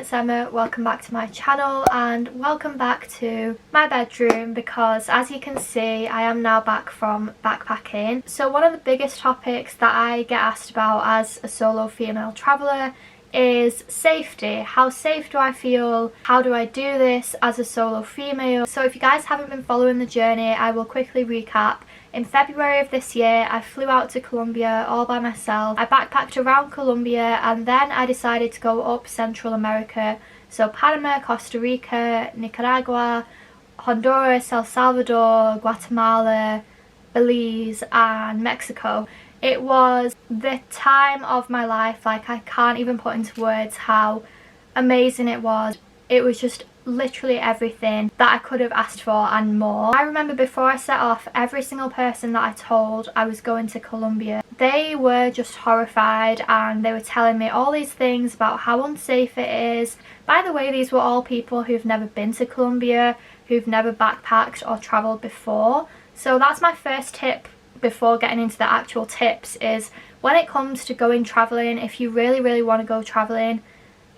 it's Emma. Welcome back to my channel and welcome back to my bedroom, because as you can see I am now back from backpacking. So one of the biggest topics that I get asked about as a solo female traveller is safety. How safe do I feel? How do I do this as a solo female? So if you guys haven't been following the journey, I will quickly recap. In February of this year, I flew out to Colombia all by myself. I backpacked around Colombia and then I decided to go up Central America. So Panama, Costa Rica, Nicaragua, Honduras, El Salvador, Guatemala, Belize and Mexico. It was the time of my life. Like, I can't even put into words how amazing it was. It was just literally everything that I could have asked for and more. I remember before I set off, every single person that I told I was going to Colombia, they were just horrified and they were telling me all these things about how unsafe it is. By the way, these were all people who've never been to Colombia, who've never backpacked or travelled before. So that's my first tip before getting into the actual tips, is when it comes to going travelling, if you really want to go travelling,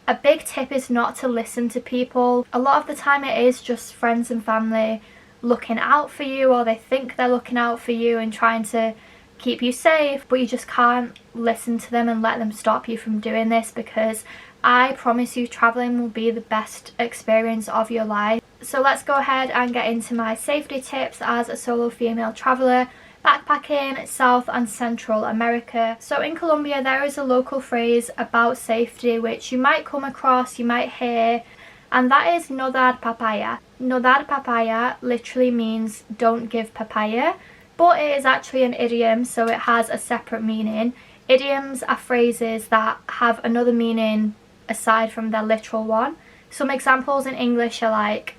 a big tip is not to listen to people. A lot of the time it is just friends and family looking out for you, or they think they're looking out for you and trying to keep you safe, but you just can't listen to them and let them stop you from doing this, because I promise you travelling will be the best experience of your life. So let's go ahead and get into my safety tips as a solo female traveller backpacking South and Central America. So in Colombia there is a local phrase about safety which you might come across, you might hear, and that is no dar papaya. No dar papaya literally means don't give papaya, but it is actually an idiom, so it has a separate meaning. Idioms are phrases that have another meaning aside from their literal one. Some examples in English are like,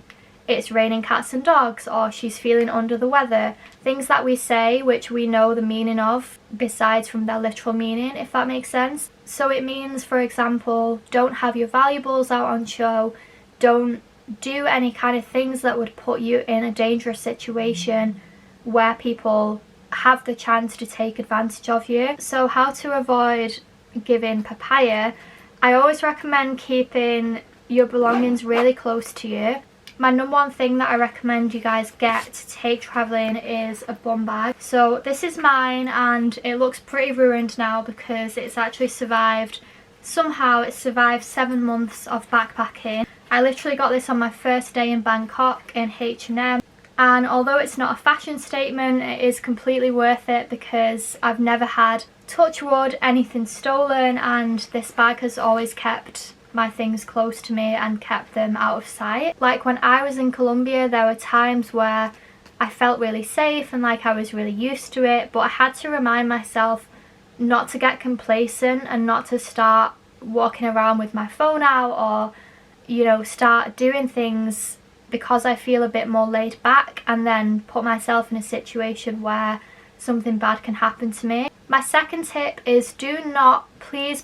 it's raining cats and dogs, or she's feeling under the weather. Things that we say which we know the meaning of besides from their literal meaning, if that makes sense. So it means, for example, don't have your valuables out on show, don't do any kind of things that would put you in a dangerous situation where people have the chance to take advantage of you. So how to avoid giving papaya, I always recommend keeping your belongings really close to you. My number one thing that I recommend you guys get to take travelling is a bum bag. So this is mine and it looks pretty ruined now because it's actually survived. Somehow it survived 7 months of backpacking. I literally got this on my first day in Bangkok in H&M. And although it's not a fashion statement, it is completely worth it because I've never had, touch wood, anything stolen, and this bag has always kept my things close to me and kept them out of sight. Like when I was in Colombia, there were times where I felt really safe and like I was really used to it, but I had to remind myself not to get complacent and not to start walking around with my phone out, or, you know, start doing things because I feel a bit more laid back and then put myself in a situation where something bad can happen to me. My second tip is do not, please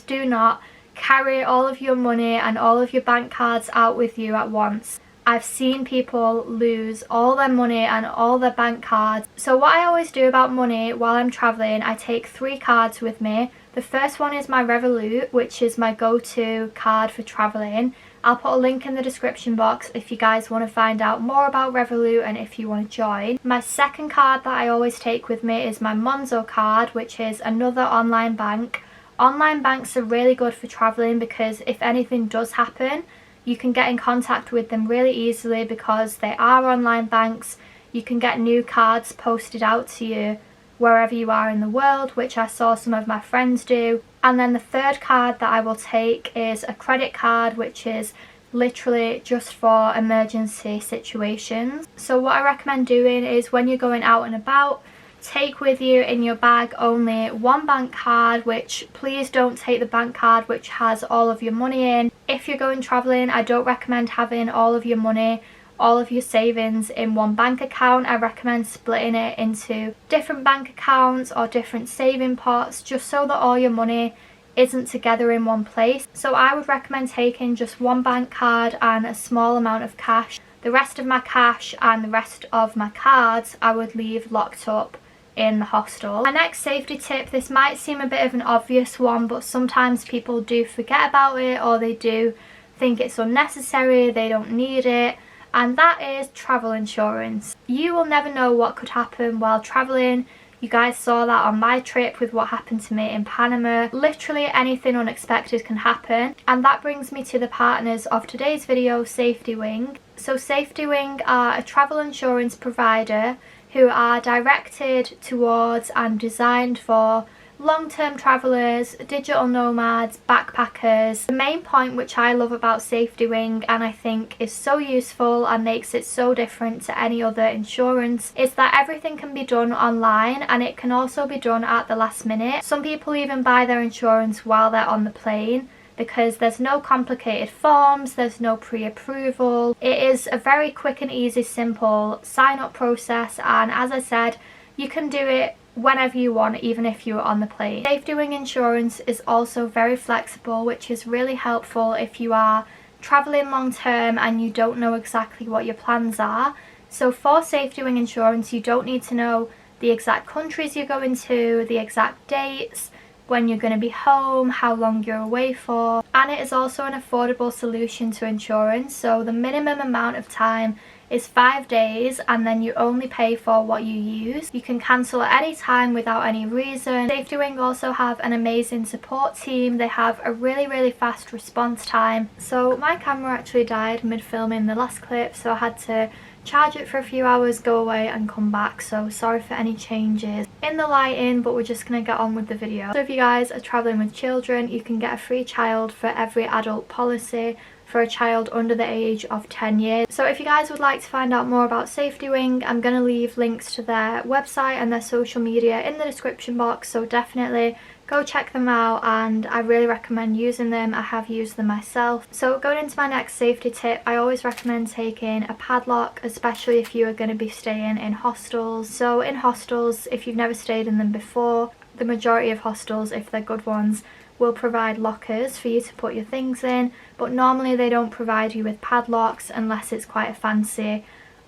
do not carry all of your money and all of your bank cards out with you at once. I've seen people lose all their money and all their bank cards. So what I always do about money while I'm travelling, I take 3 cards with me. The first one is my Revolut, which is my go-to card for travelling. I'll put a link in the description box if you guys want to find out more about Revolut and if you want to join. My second card that I always take with me is my Monzo card, which is another online bank. Online banks are really good for travelling because if anything does happen, you can get in contact with them really easily because they are online banks. You can get new cards posted out to you wherever you are in the world, which I saw some of my friends do. And then the third card that I will take is a credit card, which is literally just for emergency situations. So what I recommend doing is when you're going out and about, take with you in your bag only 1 bank card, which please don't take the bank card which has all of your money in. If you're going travelling, I don't recommend having all of your money, all of your savings in one bank account. I recommend splitting it into different bank accounts or different saving pots, just so that all your money isn't together in one place. So I would recommend taking just 1 bank card and a small amount of cash. The rest of my cash and the rest of my cards I would leave locked up in the hostel. My next safety tip, this might seem a bit of an obvious one, but sometimes people do forget about it, or they do think it's unnecessary, they don't need it, and that is travel insurance. You will never know what could happen while traveling. You guys saw that on my trip with what happened to me in Panama. Literally anything unexpected can happen. And that brings me to the partners of today's video, Safetywing. So Safetywing are a travel insurance provider who are directed towards and designed for long-term travellers, digital nomads, backpackers. The main point which I love about Safetywing, and I think is so useful and makes it so different to any other insurance, is that everything can be done online, and it can also be done at the last minute. Some people even buy their insurance while they're on the plane, because there's no complicated forms, there's no pre-approval. It is a very quick and easy, simple sign-up process, and as I said, you can do it whenever you want, even if you're on the plane. Safetywing insurance is also very flexible, which is really helpful if you are traveling long term and you don't know exactly what your plans are. So for Safetywing insurance, you don't need to know the exact countries you're going to, the exact dates, when you're going to be home, how long you're away for, and it is also an affordable solution to insurance. So the minimum amount of time is 5 days, and then you only pay for what you use. You can cancel at any time without any reason. Safetywing also have an amazing support team. They have a really fast response time. So my camera actually died mid filming the last clip, so I had to charge it for a few hours, go away and come back, so sorry for any changes in the lighting, but we're just gonna get on with the video. So if you guys are traveling with children, you can get a free child for every adult policy for a child under the age of 10 years. So if you guys would like to find out more about Safetywing, I'm going to leave links to their website and their social media in the description box, so definitely go check them out, and I really recommend using them. I have used them myself. So going into my next safety tip, I always recommend taking a padlock, especially if you are going to be staying in hostels. So in hostels, if you've never stayed in them before, the majority of hostels, if they're good ones, will provide lockers for you to put your things in, but normally they don't provide you with padlocks unless it's quite a fancy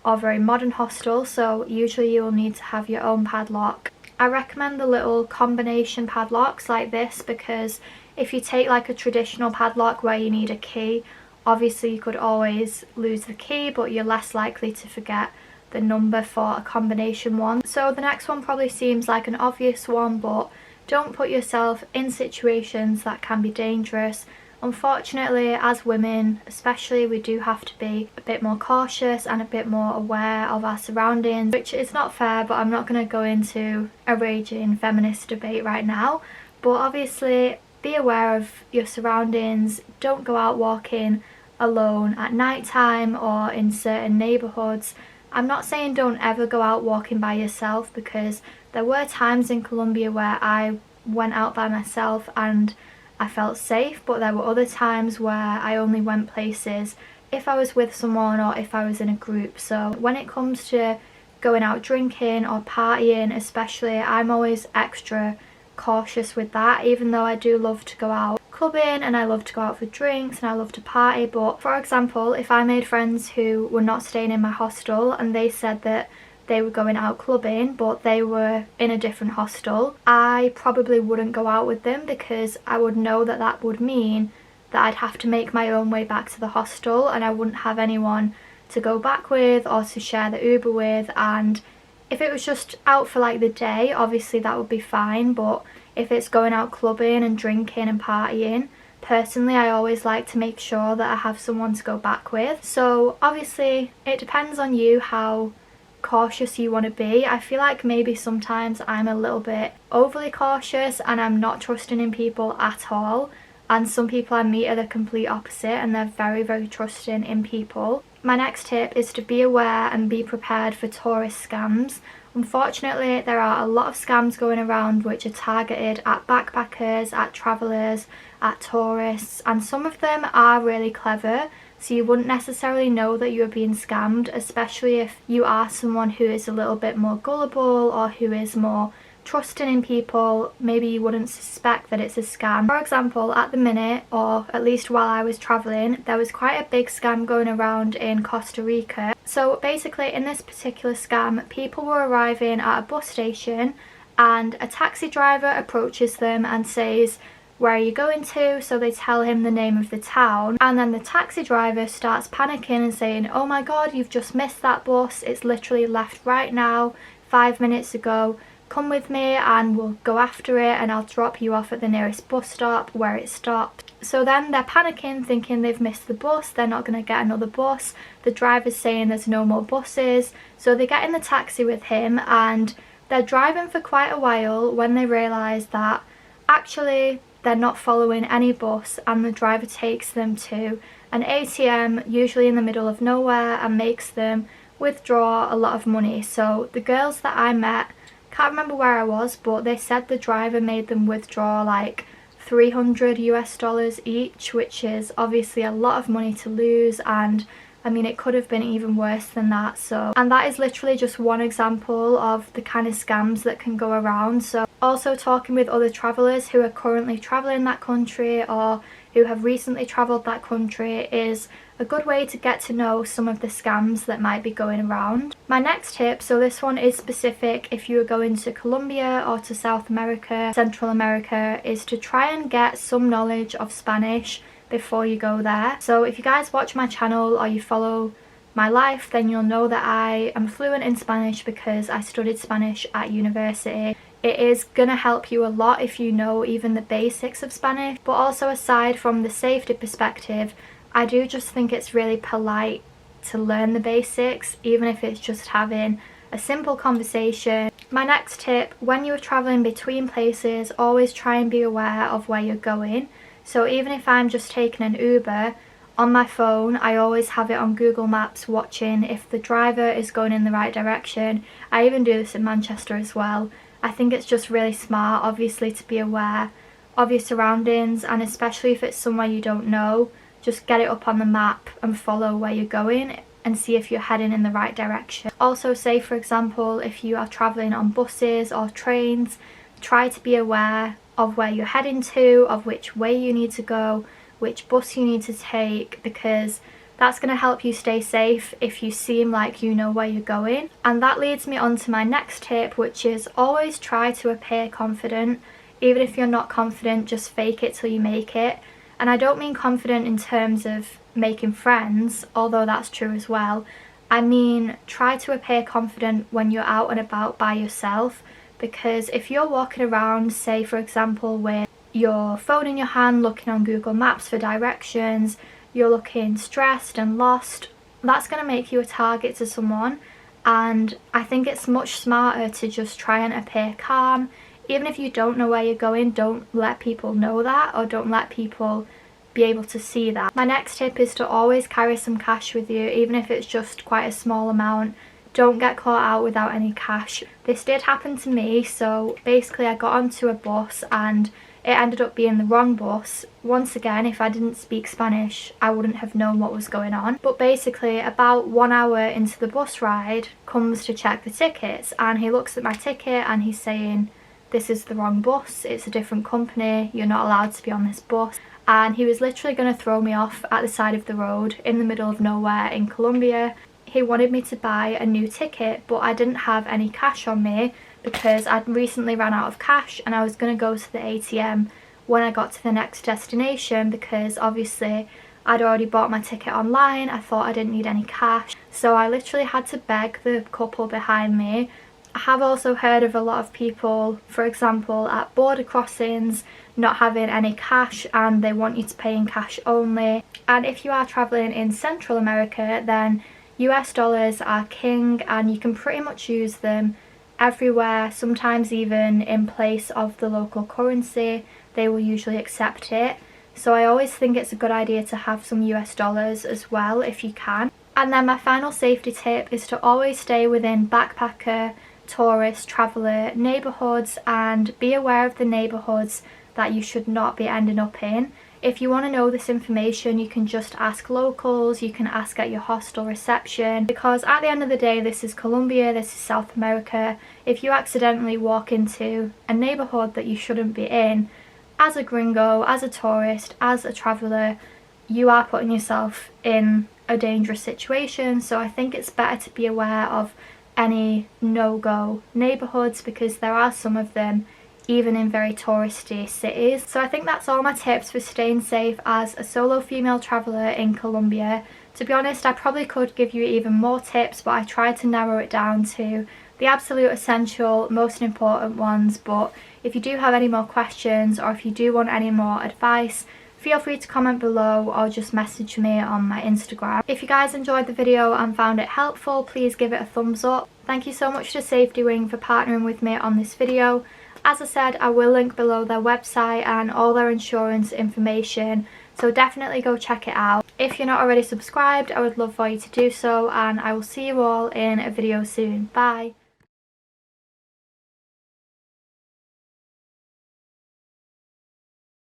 or very modern hostel, so usually you will need to have your own padlock. I recommend the little combination padlocks like this, because if you take like a traditional padlock where you need a key, obviously you could always lose the key, but you're less likely to forget the number for a combination one. So the next one probably seems like an obvious one, but don't put yourself in situations that can be dangerous. Unfortunately, as women especially, we do have to be a bit more cautious and a bit more aware of our surroundings, which is not fair, but I'm not going to go into a raging feminist debate right now. But obviously be aware of your surroundings. Don't go out walking alone at night time or in certain neighbourhoods. I'm not saying don't ever go out walking by yourself, because there were times in Colombia where I went out by myself and I felt safe, but there were other times where I only went places if I was with someone or if I was in a group. So when it comes to going out drinking or partying especially, I'm always extra cautious with that, even though I do love to go out clubbing and I love to go out for drinks and I love to party. But for example, if I made friends who were not staying in my hostel and they said that they were going out clubbing but they were in a different hostel, I probably wouldn't go out with them, because I would know that that would mean that I'd have to make my own way back to the hostel and I wouldn't have anyone to go back with or to share the Uber with. And if it was just out for like the day, obviously that would be fine, but if it's going out clubbing and drinking and partying, personally I always like to make sure that I have someone to go back with. So obviously it depends on you how cautious you want to be. I feel like maybe sometimes I'm a little bit overly cautious and I'm not trusting in people at all, and some people I meet are the complete opposite and they're very trusting in people. My next tip is to be aware and be prepared for tourist scams. Unfortunately, there are a lot of scams going around which are targeted at backpackers, at travellers, at tourists, and some of them are really clever, so you wouldn't necessarily know that you are being scammed, especially if you are someone who is a little bit more gullible or who is more trusting in people. Maybe you wouldn't suspect that it's a scam. For example, at the minute, or at least while I was travelling, there was quite a big scam going around in Costa Rica. So basically in this particular scam, people were arriving at a bus station and a taxi driver approaches them and says, "Where are you going to?" So they tell him the name of the town, and then the taxi driver starts panicking and saying, "Oh my god, you've just missed that bus, it's literally left right now, 5 minutes ago, come with me and we'll go after it and I'll drop you off at the nearest bus stop where it stopped." So then they're panicking, thinking they've missed the bus, they're not going to get another bus. The driver's saying there's no more buses, so they get in the taxi with him and they're driving for quite a while when they realise that actually they're not following any bus, and the driver takes them to an ATM, usually in the middle of nowhere, and makes them withdraw a lot of money. So the girls that I met, can't remember where I was, but they said the driver made them withdraw like $300 each, which is obviously a lot of money to lose, and I mean it could have been even worse than that. So, and that is literally just one example of the kind of scams that can go around. So also talking with other travellers who are currently travelling that country or who have recently travelled that country is a good way to get to know some of the scams that might be going around. My next tip, so this one is specific if you are going to Colombia or to South America, Central America, is to try and get some knowledge of Spanish before you go there. So if you guys watch my channel or you follow my life, then you'll know that I am fluent in Spanish because I studied Spanish at university. It is gonna help you a lot if you know even the basics of Spanish, but also aside from the safety perspective, I do just think it's really polite to learn the basics, even if it's just having a simple conversation. My next tip, when you're traveling between places, always try and be aware of where you're going. So even if I'm just taking an Uber, on my phone I always have it on Google Maps, watching if the driver is going in the right direction. I even do this in Manchester as well. I think it's just really smart, obviously, to be aware of your surroundings, and especially if it's somewhere you don't know, just get it up on the map and follow where you're going and see if you're heading in the right direction. Also, say for example, if you are travelling on buses or trains, try to be aware of where you're heading to, of which way you need to go, which bus you need to take, because that's going to help you stay safe if you seem like you know where you're going. And that leads me on to my next tip, which is always try to appear confident. Even if you're not confident, just fake it till you make it. And I don't mean confident in terms of making friends, although that's true as well. I mean try to appear confident when you're out and about by yourself, because if you're walking around, say for example with your phone in your hand looking on Google Maps for directions, you're looking stressed and lost, that's going to make you a target to someone. And I think it's much smarter to just try and appear calm. Even if you don't know where you're going, don't let people know that, or don't let people be able to see that. My next tip is to always carry some cash with you, even if it's just quite a small amount. Don't get caught out without any cash. This did happen to me. So basically I got onto a bus and it ended up being the wrong bus. Once again, if I didn't speak Spanish, I wouldn't have known what was going on. But basically about 1 hour into the bus ride, comes to check the tickets, and he looks at my ticket and he's saying, "This is the wrong bus, it's a different company, you're not allowed to be on this bus." And he was literally going to throw me off at the side of the road in the middle of nowhere in Colombia. He wanted me to buy a new ticket, but I didn't have any cash on me because I'd recently ran out of cash, and I was going to go to the ATM when I got to the next destination because obviously I'd already bought my ticket online. I thought I didn't need any cash, so I literally had to beg the couple behind me. I have also heard of a lot of people, for example at border crossings, not having any cash and they want you to pay in cash only. And if you are travelling in Central America, then US dollars are king and you can pretty much use them everywhere, sometimes even in place of the local currency. They will usually accept it. So I always think it's a good idea to have some US dollars as well if you can. And then my final safety tip is to always stay within backpacker, tourist, traveller neighbourhoods, and be aware of the neighbourhoods that you should not be ending up in. If you want to know this information, you can just ask locals, you can ask at your hostel reception, because at the end of the day, this is Colombia, this is South America. If you accidentally walk into a neighbourhood that you shouldn't be in, as a gringo, as a tourist, as a traveller, you are putting yourself in a dangerous situation, so I think it's better to be aware of any no-go neighbourhoods, because there are some of them even in very touristy cities. So I think that's all my tips for staying safe as a solo female traveller in Colombia. To be honest, I probably could give you even more tips, but I tried to narrow it down to the absolute essential, most important ones. But if you do have any more questions, or if you do want any more advice, feel free to comment below or just message me on my Instagram. If you guys enjoyed the video and found it helpful, please give it a thumbs up. Thank you so much to Safetywing for partnering with me on this video. As I said, I will link below their website and all their insurance information, so definitely go check it out. If you're not already subscribed, I would love for you to do so, and I will see you all in a video soon. Bye!